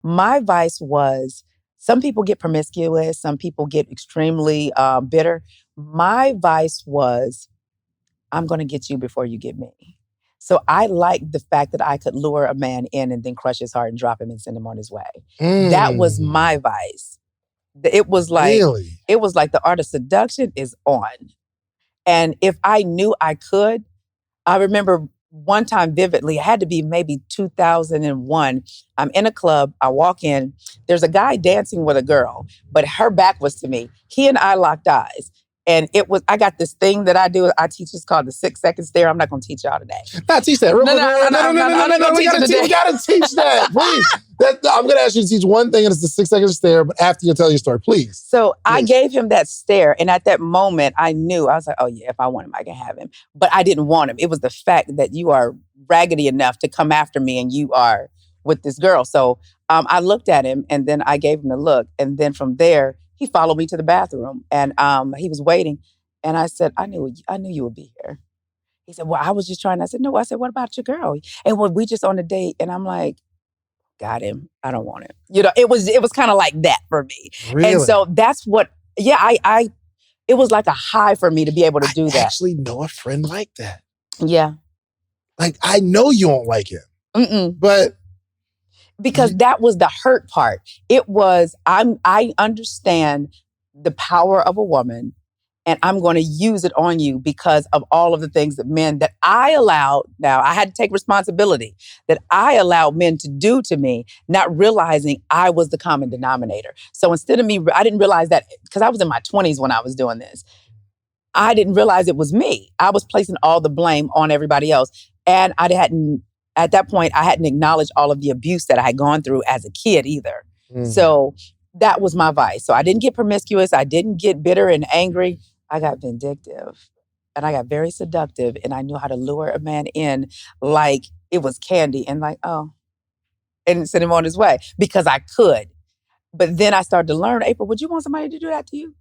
My vice was, some people get promiscuous, some people get extremely bitter. My vice was, I'm going to get you before you get me. So I liked the fact that I could lure a man in and then crush his heart and drop him and send him on his way. That was my vice. It was like, Really? it was like the art of seduction is on. And if I knew I could, I remember one time vividly, it had to be maybe 2001. I'm in a club, I walk in, there's a guy dancing with a girl, but her back was to me. He and I locked eyes. And I got this thing that I do, I teach, it's called the 6-second stare. I'm not going to teach y'all today. Not teach that. No, we gotta teach that, please. I'm going to ask you to teach one thing, and it's the 6-second stare, but after you tell your story, please. So I gave him that stare, and at that moment, I knew, I was like, oh yeah, if I want him, I can have him. But I didn't want him. It was the fact that you are raggedy enough to come after me, and you are with this girl. So I looked at him, and then I gave him a look. And then from there, he followed me to the bathroom, and he was waiting. And I said, I knew you would be here. He said, well, I was just trying. I said, no. I said, what about your girl? And well, we just on a date. And I'm like, got him. I don't want him. You know, it was kind of like that for me. Really? And so that's what, it was like a high for me to be able to do that. I actually know a friend like that. Yeah. Like, I know you don't like him. But because that was the hurt part. It was, I understand the power of a woman, and I'm going to use it on you because of all of the things that I allowed. Now, I had to take responsibility that I allowed men to do to me, not realizing I was the common denominator. So instead of me, I didn't realize that, because I was in my 20s when I was doing this. I didn't realize it was me. I was placing all the blame on everybody else. And at that point, I hadn't acknowledged all of the abuse that I had gone through as a kid either. So that was my vice. So I didn't get promiscuous. I didn't get bitter and angry. I got vindictive, and I got very seductive, and I knew how to lure a man in like it was candy, and like, oh, and send him on his way because I could. But then I started to learn, April, would you want somebody to do that to you?